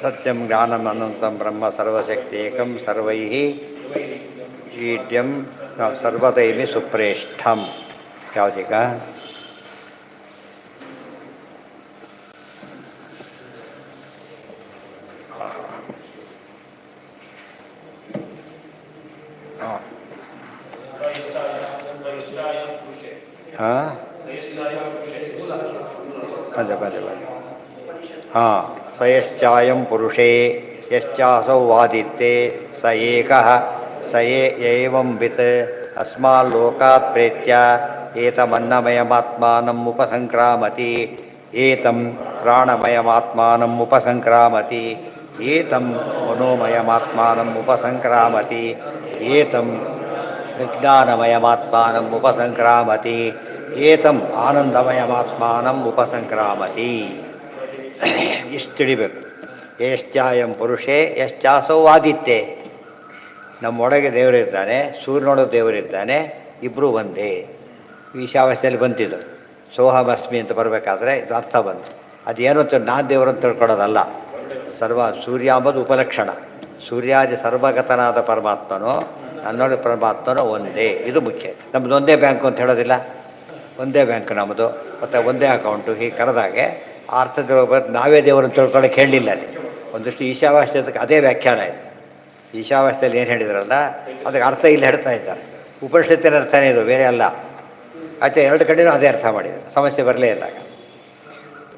ಸತ್ಯಂ ಜ್ಞಾನಂ ಅನಂತಂ ಬ್ರಹ್ಮ ಸರ್ವಶಕ್ತೇಕಂ ಸರ್ವೈಃ ಈಡ್ಯಂ ಸರ್ವದೈಮಿ ಸುಪ್ರೇಷ್ಠಂ. ಯಾವುದೀಗ ಹಾಂ ಸಯಶ್ಚಾಯಂ ಪುರುಷೇ ಯಶ್ಚಾಸೌ ವಾದಿತ್ತೆ ಸ ಏಕಃ ಸ ಏವಂ ವಿತ್ ಅಸ್ಮಾಲ್ಲೋಕಾತ್ ಪ್ರೇತ್ಯ ಏತಮನ್ನಮಯಮಾತ್ಮಾನಂ ಉಪಸಂಕ್ರಾಮತಿ ಏತಂ ಪ್ರಾಣಮಯಮಾತ್ಮಾನಂ ಉಪಸಂಕ್ರಾಮತಿ ಏತಂ ಮನೋಮಯಮಾತ್ಮಾನಂ ಉಪಸಂಕ್ರಾಮತಿ ಏತಂ ವಿಜ್ಞಾನಮಯಮಾತ್ಮಾನಂ ಉಪಸಂಕ್ರಾಮತಿ ಏತಂ ಆನಂದಮಯಮಾತ್ಮಾನಂ ಉಪಸಂಕ್ರಾಮತಿ. ಇಷ್ಟು ತಿಳಿಬೇಕು. ಯಶ್ಚಾಯಂ ಪುರುಷೇ ಯಶ್ಚಾಸೌ ಆದಿತ್ಯೆ. ನಮ್ಮೊಳಗೆ ದೇವರಿದ್ದಾನೆ, ಸೂರ್ಯನೊಳಗೆ ದೇವರಿದ್ದಾನೆ, ಇಬ್ಬರೂ ಒಂದೇ. ಈಶಾವಾಸ್ಯದಲ್ಲಿ ಬಂತಿದ್ದು ಸೋಹಮಸ್ಮಿ ಅಂತ ಬರಬೇಕಾದ್ರೆ ಇದು ಅರ್ಥ ಬಂತು. ಅದೇನು ಅಂತ ನಾನು ದೇವರನ್ನು ತಿಳ್ಕೊಳ್ಳೋದಲ್ಲ. ಸೂರ್ಯ ಅಂಬುದು ಉಪಲಕ್ಷಣ. ಸೂರ್ಯಾದಿ ಸರ್ವಗತನಾದ ಪರಮಾತ್ಮನೋ ನನ್ನೊಳಗೆ ಪರಮಾತ್ಮನೋ ಒಂದೇ. ಇದು ಮುಖ್ಯ. ನಮ್ಮದು ಒಂದೇ ಬ್ಯಾಂಕು ಅಂತ ಹೇಳೋದಿಲ್ಲ. ಒಂದೇ ಬ್ಯಾಂಕ್ ನಮ್ಮದು, ಮತ್ತು ಒಂದೇ ಅಕೌಂಟು. ಹೀಗೆ ಕರೆದಾಗೆ ಆ ಅರ್ಥದಲ್ಲಿ ನಾವೇ ದೇವರನ್ನು ತಿಳ್ಕೊಳ್ಳೋಕೆ ಹೇಳಲಿಲ್ಲ ಅಲ್ಲಿ. ಒಂದಷ್ಟು ಈಶಾವಾಸ್ಯದಕ್ಕೆ ಅದೇ ವ್ಯಾಖ್ಯಾನ ಇದೆ. ಈಶಾವಾಸ್ಯದಲ್ಲಿ ಏನು ಹೇಳಿದ್ರಲ್ಲ ಅದಕ್ಕೆ ಅರ್ಥ ಇಲ್ಲಿ ಹೇಳ್ತಾ ಇದ್ದಾರೆ. ಉಪನಿಷತ್ತಿನ ಅರ್ಥನೇ ಇದು, ಬೇರೆ ಅಲ್ಲ. ಆಚೆ ಎರಡು ಕಡೆಯೂ ಅದೇ ಅರ್ಥ ಮಾಡಿದ್ರು, ಸಮಸ್ಯೆ ಬರಲೇ ಇಲ್ಲ.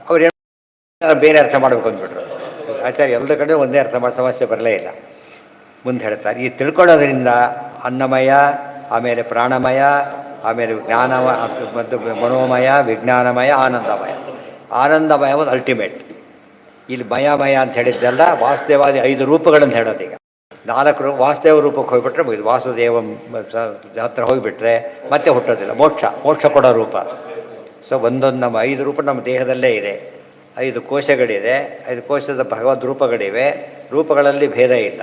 ಅವ್ರು ಏನು ಬೇರೆ ಅರ್ಥ ಮಾಡಬೇಕು ಅಂದ್ಬಿಟ್ರು. ಆಚಾರ್ಯ ಎರಡು ಕಡೆ ಒಂದೇ ಅರ್ಥ ಮಾಡಿ ಸಮಸ್ಯೆ ಬರಲೇ ಇಲ್ಲ. ಮುಂದೆ ಹೇಳ್ತಾರೆ, ಈ ತಿಳ್ಕೊಳ್ಳೋದ್ರಿಂದ ಅನ್ನಮಯ, ಆಮೇಲೆ ಪ್ರಾಣಮಯ, ಆಮೇಲೆ ಜ್ಞಾನಮಯ ಮತ್ತು ಮನೋಮಯ, ವಿಜ್ಞಾನಮಯ, ಆನಂದಮಯ. ಆನಂದಮಯ ಒಂದು ಅಲ್ಟಿಮೇಟ್. ಇಲ್ಲಿ ಮಯ ಅಂತ ಹೇಳಿದ್ದೆಲ್ಲ ವಾಸುದೇವಾದಿ 5 ರೂಪಗಳನ್ನು ಹೇಳೋದೀಗ. 4 ವಾಸುದೇವ ರೂಪಕ್ಕೆ ಹೋಗಿಬಿಟ್ರೆ ಮುಗಿದು. ವಾಸುದೇವ ಹತ್ರ ಹೋಗಿಬಿಟ್ರೆ ಮತ್ತೆ ಹುಟ್ಟೋದಿಲ್ಲ. ಮೋಕ್ಷ ಕೊಡೋ ರೂಪ. ಸೊ ಒಂದೊಂದು ನಮ್ಮ 5 ರೂಪ ನಮ್ಮ ದೇಹದಲ್ಲೇ ಇದೆ. 5 ಕೋಶಗಳಿದೆ. 5 ಕೋಶದ ಭಗವದ್ ರೂಪಗಳಿವೆ. ರೂಪಗಳಲ್ಲಿ ಭೇದ ಇಲ್ಲ.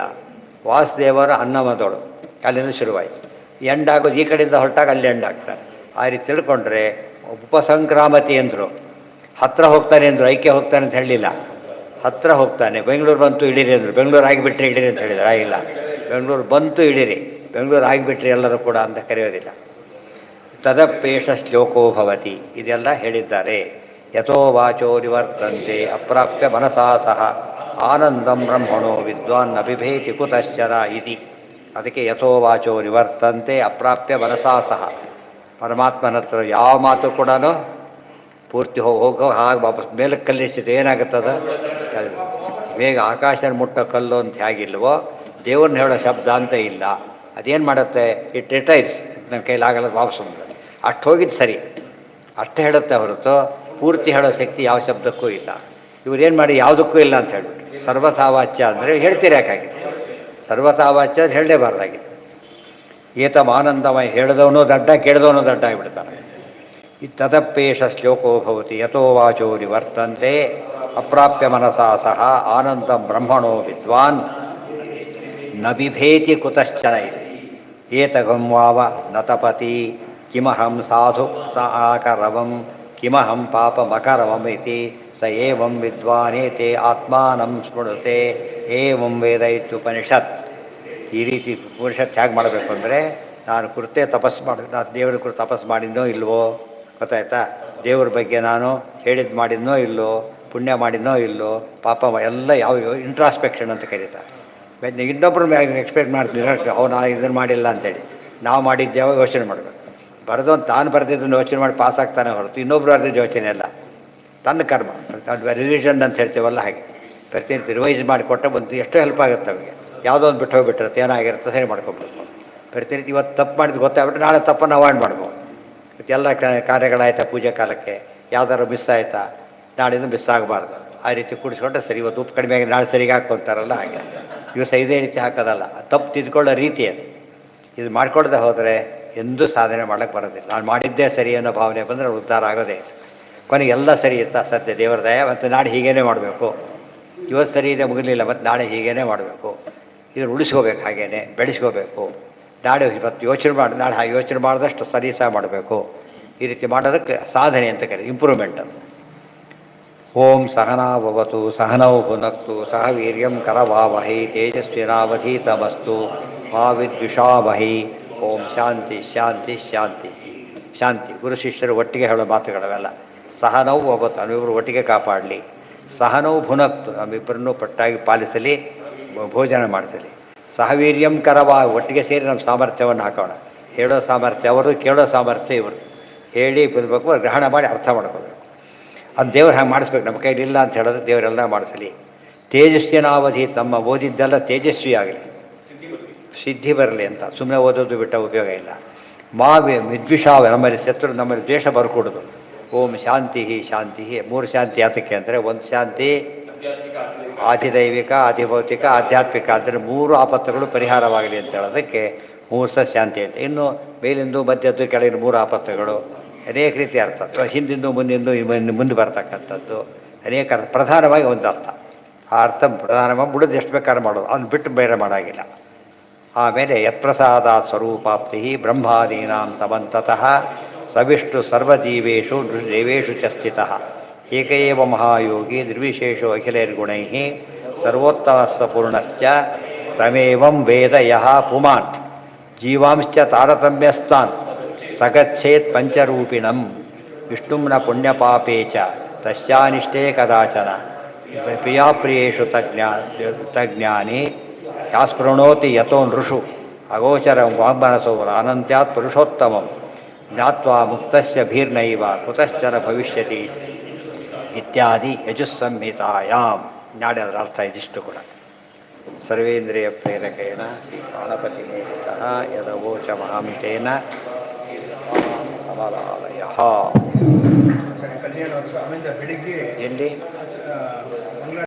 ವಾಸುದೇವರ ಅನ್ನಮದೋಳು ಅಲ್ಲಿಂದ ಶುರುವಾಯಿತು. ಎಂಡಾಗೋದು ಈ ಕಡೆಯಿಂದ ಹೊರಟಾಗ ಅಲ್ಲಿ ಎಂಡಾಗ್ತಾರೆ. ಆ ರೀತಿ ತಿಳ್ಕೊಂಡ್ರೆ ಉಪಸಂಕ್ರಾಮತಿ ಅಂದರು. ಹತ್ತಿರ ಹೋಗ್ತಾನೆ ಅಂದರು, ಐಕ್ಯ ಹೋಗ್ತಾನೆ ಅಂತ ಹೇಳಲಿಲ್ಲ. ಹತ್ತಿರ ಹೋಗ್ತಾನೆ. ಬೆಂಗಳೂರು ಬಂತು ಇಳಿರಿ ಅಂದರು. ಬೆಂಗಳೂರು ಆಗಿಬಿಟ್ರೆ ಇಳಿರಿ ಅಂತ ಹೇಳಿದ್ರು. ಆಗಿಲ್ಲ. ಬೆಂಗಳೂರು ಬಂತು ಇಳಿರಿ, ಬೆಂಗಳೂರು ಆಗಿಬಿಟ್ರಿ ಎಲ್ಲರೂ ಕೂಡ ಅಂತ ಕರೆಯೋದಿಲ್ಲ. ತದಪೇಷ ಶ್ಲೋಕೋ ಭವತಿ. ಇದೆಲ್ಲ ಹೇಳಿದ್ದಾರೆ. ಯಥೋ ವಾಚೋ ನಿವರ್ತಂತೆ ಅಪ್ರಾಪ್ಯ ಮನಸಾ ಸಹ ಆನಂದಂ ಬ್ರಹ್ಮಣೋ ವಿದ್ವಾನ್ ಅಭಿಭೇತಿ ಕುತಶ್ಚರ ಇತಿ. ಅದಕ್ಕೆ ಯಥೋ ವಾಚೋ ನಿವರ್ತಂತೆ ಅಪ್ರಾಪ್ಯ ಮನಸಾ ಸಹ. ಪರಮಾತ್ಮನ ಹತ್ರ ಯಾವ ಮಾತು ಕೂಡ ಪೂರ್ತಿ ಹೋಗೋ ಹಾಗೆ ವಾಪಸ್ ಮೇಲಕ್ಕೆ ಕಲ್ಲಿಸಿತು. ಏನಾಗುತ್ತದ ಬೇಗ ಆಕಾಶ ಮುಟ್ಟೋ ಕಲ್ಲು ಅಂತ ಹೇಗಿಲ್ವೋ ದೇವ್ರನ್ನ ಹೇಳೋ ಶಬ್ದ ಅಂತ ಇಲ್ಲ. ಅದೇನು ಮಾಡುತ್ತೆ, ಇಟ್ ರಿಟೈರ್ಸ್. ನನ್ನ ಕೈಲಾಗಲ್ಲ ವಾಪಸ್ ಬಂದರೆ ಅಷ್ಟು ಹೋಗಿದ್ದು ಸರಿ, ಅಷ್ಟೇ ಹೇಳುತ್ತೆ ಹೊರತು ಪೂರ್ತಿ ಹೇಳೋ ಶಕ್ತಿ ಯಾವ ಶಬ್ದಕ್ಕೂ ಇಲ್ಲ. ಇವ್ರೇನು ಮಾಡಿ ಯಾವುದಕ್ಕೂ ಇಲ್ಲ ಅಂತ ಹೇಳ್ಬಿಟ್ಟು ಸರ್ವಥಾವಾಚ್ಯ ಅಂದರೆ ಹೇಳ್ತೀರಿ ಯಾಕಾಗಿದೆ. ಸರ್ವಥಾವಾಚ್ಯ ಹೇಳಲೇಬಾರ್ದಾಗಿದೆ. ಏತಮ ಆನಂದಮಯ. ಹೇಳಿದವನು ದಡ್ಡ, ಕೇಳಿದವನು ದಡ್ಡ ಆಗಿಬಿಡ್ತಾನೆ. ಈ ತದಪೇಷ ಶ್ಲೋಕೋ ಭವತಿ. ಯಥೋ ವಾಚೋ ನಿವರ್ತಂತೆ ಅಪ್ರಾಪ್ಯ ಮನಸಾ ಸಹ ಆನಂದಂ ಬ್ರಹ್ಮಣೋ ವಿದ್ವಾನ್ ನ ಬಿಭೇತಿ ಕುತಶ್ಚನ ಇದೆ. ಏತಗಂ ವಾವ ನತಪತಿ ಕಿಮಹಂ ಸಾಧು ಸ ಆಕರವಂ ಕಿಮಹಂ ಪಾಪಮಕರವಂ ಇತಿ ಸ ಏವಂ ವಿದ್ವಾನೇತೆ ಆತ್ಮಾನಂ ಸ್ಮೃತೆ ಏವಂ ವೇದ ಇತ್ಯುಪನಿಷತ್. ಈ ರೀತಿ ಉಪನಿಷತ್ ಹೇಗೆ ಮಾಡಬೇಕು ಅಂದರೆ, ನಾನು ಕುರಿತೇ ತಪಸ್ಸು ಮಾಡಿ, ನಾನು ದೇವರ ಕುರಿತು ತಪಸ್ಸು ಮಾಡಿದ್ನೋ ಇಲ್ವೋ ಗೊತ್ತಾಯ್ತಾ, ದೇವ್ರ ಬಗ್ಗೆ ನಾನು ಹೇಳಿದ್ದು ಮಾಡಿದ್ನೋ ಇಲ್ಲೋ, ಪುಣ್ಯ ಮಾಡಿದ್ನೋ ಇಲ್ಲೋ, ಪಾಪ ಎಲ್ಲ ಯಾವ ಇಂಟ್ರಾಸ್ಪೆಕ್ಷನ್ ಅಂತ ಕರೀತಾರೆ. ಇನ್ನೊಬ್ಬರು ಎಕ್ಸ್ಪೆಕ್ಟ್ ಮಾಡ್ತೀನಿ ಅವನು ಇದನ್ನು ಮಾಡಿಲ್ಲ ಅಂತೇಳಿ. ನಾವು ಮಾಡಿದ್ದೇವೆ ಯೋಚನೆ ಮಾಡಬೇಕು. ಬರೆದವನು ತಾನು ಬರೆದಿದ್ದನ್ನು ಯೋಚನೆ ಮಾಡಿ ಪಾಸ್ ಆಗ್ತಾನೆ ಹೊರತು ಇನ್ನೊಬ್ರು ಬರೆದಿದ್ದು ಯೋಚನೆ ಇಲ್ಲ. ತನ್ನ ಕರ್ಮ ರಿವಿಷನ್ ಅಂತ ಹೇಳ್ತೀವಲ್ಲ ಹಾಗೆ ಪ್ರತಿನಿತ್ಯ ರಿವೈಸ್ ಮಾಡಿಕೊಟ್ಟ ಒಂದು ಎಷ್ಟೋ ಹೆಲ್ಪ್ ಆಗುತ್ತೆ ಅವರಿಗೆ. ಯಾವುದೋ ಒಂದು ಬಿಟ್ಟು ಹೋಗಿಬಿಟ್ಟಿರುತ್ತೆ, ಏನಾಗಿರುತ್ತೆ ಸರಿ ಮಾಡ್ಕೊಬಿಡ್ಬೋದು. ಪ್ರತಿನಿತ್ಯ ಇವತ್ತು ತಪ್ಪು ಮಾಡಿದ್ದು ಗೊತ್ತಾಗ್ಬಿಟ್ಟು ನಾಳೆ ತಪ್ಪನ್ನು ಅವಾಯ್ಡ್ ಮಾಡ್ಬೋದು. ಎಲ್ಲ ಕಾರ್ಯಗಳಾಯ್ತಾ, ಪೂಜೆ ಕಾಲಕ್ಕೆ ಯಾವ್ದಾದ್ರು ಮಿಸ್ ಆಯಿತಾ, ನಾಳಿಂದ ಮಿಸ್ ಆಗಬಾರ್ದು. ಆ ರೀತಿ ಕೂಡಿಸ್ಕೊಂಡ್ರೆ ಸರಿ. ಇವತ್ತು ಉಪ್ಪು ಕಡಿಮೆ ಆಗಿ ನಾಳೆ ಸರಿಗೆ ಹಾಕ್ಕೊತಾರಲ್ಲ ಹಾಗೆ. ದಿವಸ ಇದೇ ರೀತಿ ಹಾಕೋದಲ್ಲ, ತಪ್ಪು ತಿದ್ಕೊಳ್ಳೋ ರೀತಿ ಅದು. ಇದು ಮಾಡ್ಕೊಳ್ದೆ ಹೋದರೆ ಎಂದೂ ಸಾಧನೆ ಮಾಡೋಕ್ಕೆ ಬರೋದಿಲ್ಲ. ನಾನು ಮಾಡಿದ್ದೇ ಸರಿ ಅನ್ನೋ ಭಾವನೆ ಬಂದರೆ ಉದ್ಧಾರ ಆಗೋದೇ ಇಲ್ಲ. ಕೊನೆಗೆ ಎಲ್ಲ ಸರಿ ಇತ್ತಾ ಸತ್ಯ ದೇವರ ದಯ, ಮತ್ತು ನಾಳೆ ಹೀಗೇ ಮಾಡಬೇಕು. ಇವತ್ತು ಸರಿ ಇದೆ ಮುಗಿಲಿಲ್ಲ, ಮತ್ತು ನಾಳೆ ಹೀಗೇ ಮಾಡಬೇಕು. ಇದನ್ನು ಉಳಿಸ್ಕೋಬೇಕು, ಹಾಗೇ ಬೆಳೆಸ್ಕೋಬೇಕು. ನಾಳೆ ಇವತ್ತು ಯೋಚನೆ ಮಾಡಿ ನಾಳೆ ಹಾಗೆ ಯೋಚನೆ ಮಾಡಿದಷ್ಟು ಸರಿ ಸಹ ಮಾಡಬೇಕು. ಈ ರೀತಿ ಮಾಡೋದಕ್ಕೆ ಸಾಧನೆ ಅಂತ ಕರೀತಾರೆ, ಇಂಪ್ರೂವ್ಮೆಂಟ್ ಅದು. ಓಂ ಸಹನಾಭವತು ಸಹನೌ ಭುನಕ್ತು ಸಹ ವೀರ್ಯಂ ಕರವಾವಹೈ ತೇಜಸ್ವಿನಾವಧೀತಮಸ್ತು ಮಾ ವಿದ್ವಿಷಾವಹೈ. ಓಂ ಶಾಂತಿ ಶಾಂತಿ ಶಾಂತಿ ಶಾಂತಿ. ಗುರು ಶಿಷ್ಯರು ಒಟ್ಟಿಗೆ ಹೇಳೋ ಮಾತುಗಳವೆಲ್ಲ. ಸಹನೌ ಭವತು, ನಮ್ಮಿಬ್ಬರು ಒಟ್ಟಿಗೆ ಕಾಪಾಡಲಿ. ಸಹನೌ ಭುನಕ್ತು, ನಮ್ಮಿಬ್ಬರನ್ನು ಪಟ್ಟಾಗಿ ಪಾಲಿಸಲಿ, ಭೋಜನ ಮಾಡಿಸಲಿ. ಸಹವೀರ್ಯಂ ಕರವಾ, ಒಟ್ಟಿಗೆ ಸೇರಿ ನಮ್ಮ ಸಾಮರ್ಥ್ಯವನ್ನು ಹಾಕೋಣ. ಹೇಳೋ ಸಾಮರ್ಥ್ಯ ಅವರು, ಕೇಳೋ ಸಾಮರ್ಥ್ಯ ಇವರು. ಹೇಳಿ ಬರಬೇಕು, ಗ್ರಹಣ ಮಾಡಿ ಅರ್ಥ ಮಾಡ್ಕೋಬೇಕು. ಅದು ದೇವ್ರು ಹಾಗೆ ಮಾಡಿಸ್ಬೇಕು. ನಮ್ಮ ಕೈಲಿಲ್ಲ ಅಂತ ಹೇಳಿದ್ರೆ ದೇವರೆಲ್ಲ ಮಾಡಿಸಲಿ. ತೇಜಸ್ವಿನಾವಧಿ, ನಮ್ಮ ಓದಿದ್ದೆಲ್ಲ ತೇಜಸ್ವಿ ಆಗಲಿ, ಸಿದ್ಧಿ ಬರಲಿ ಅಂತ. ಸುಮ್ಮನೆ ಓದೋದು ಬಿಟ್ಟ ಉಪಯೋಗ ಇಲ್ಲ. ವಿದ್ವಿಷಾವ, ನಮ್ಮಲ್ಲಿ ಶತ್ರು, ನಮ್ಮಲ್ಲಿ ದ್ವೇಷ ಬರ್ಕೊಡೋದು. ಓಂ ಶಾಂತಿ ಶಾಂತಿ. ಮೂರು ಶಾಂತಿ ಯಾತಕ್ಕೆ ಅಂದರೆ, ಒಂದು ಶಾಂತಿ ಆದಿದೈವಿಕ, ಆದಿಭೌತಿಕ, ಆಧ್ಯಾತ್ಮಿಕ. ಅಂದರೆ ಮೂರು ಆಪತ್ತುಗಳು ಪರಿಹಾರವಾಗಲಿ ಅಂತ ಹೇಳೋದಕ್ಕೆ ಮೂರು ಶಾಂತಿ ಅಂತ. ಇನ್ನು ಮೇಲಿಂದು ಮಧ್ಯದ್ದು ಕೆಳಗಿನ ಮೂರು ಆಪತ್ತುಗಳು ಅನೇಕ ರೀತಿ ಅರ್ಥ. ಹಿಂದಿಂದು ಮುಂದಿಂದು ಮುಂದೆ ಬರ್ತಕ್ಕಂಥದ್ದು ಅನೇಕ ಅರ್ಥ. ಪ್ರಧಾನವಾಗಿ ಒಂದು ಅರ್ಥ. ಆ ಅರ್ಥ ಪ್ರಧಾನವಾಗಿ ಬಿಡೋದು ಎಷ್ಟು ಬೇಕಾದ್ರೆ ಮಾಡೋದು, ಅದನ್ನು ಬಿಟ್ಟು ಬೇರೆ ಮಾಡೋಂಗಿಲ್ಲ. ಆಮೇಲೆ ಯತ್ಪ್ರಸಾದಾತ್ ಸ್ವರೂಪಾಪ್ತಿ ಬ್ರಹ್ಮಾದೀನಾಂ ಸಮಂತತಃ ಸವಿಷ್ಟು ಸರ್ವಜೀವೇಶು ದೇವೇಶು ಚ ಸ್ಥಿತಃ ಏಕಏವ ಮಹಾಯೋಗಿ ನಿರ್ವಿಶೇಷೋ ಅಖಿಲೈರ್ಗುಣೈ ಸರ್ವೋತ್ತಮಸ್ಸ ಪೂರ್ಣಶ್ಚ ತಮೇವಂ ವೇದ ಯಃ ಪುಮಾನ್ ಜೀವಾಂಶ್ಚ ತಾರತಮ್ಯಸ್ತಾನ್ ಸಗಚ್ಛೇತ್ ಪಂಚರೂಪಿಣಂ ವಿಷ್ಣುಮ್ನ ಪುಣ್ಯಪಾಪೇ ಚ ತಸ್ಯಾನಿಷ್ಠೇ ಕದಾಚನ ಪ್ರಿಯಾಪ್ರಿಯೇಷು ತಜ್ಞಾನಿ ಯಾಸ್ಪೃಣೋತಿ ಯತೋ ನೃಷು ಅಗೋಚರಂ ವಾಗ್ಮನಸೋ ಅನಂತ್ಯಾತ್ ಪುರುಷೋತ್ತಮಂ ಜ್ಞಾತ್ವಾ ಮುಕ್ತಸ್ಯ ಭೀರ್ನೈವ ಕುತಶ್ಚನ ಭವಿಷ್ಯತಿ ಇತ್ಯಾದಿ ಯಜುಸ್ಸಂಹಿತಾಯಾಮ್. ನಾಳೆ ಅದರ ಅರ್ಥ ಇದಿಷ್ಟು ಕೂಡ. ಸರ್ವೇಂದ್ರಿಯ ಪ್ರೇರಕೇಣ ಪ್ರಾಣಪತಿ ನೇಮಿತಃ ಯದವೋಚ ಮಹಾಂತೇನ ಕಮಲಾಲಯ. ಕಲ್ಯಾಣೋತ್ಸವ ಆಮೇಲೆ ಬೆಳಿಗ್ಗೆ ಎಲ್ಲಿ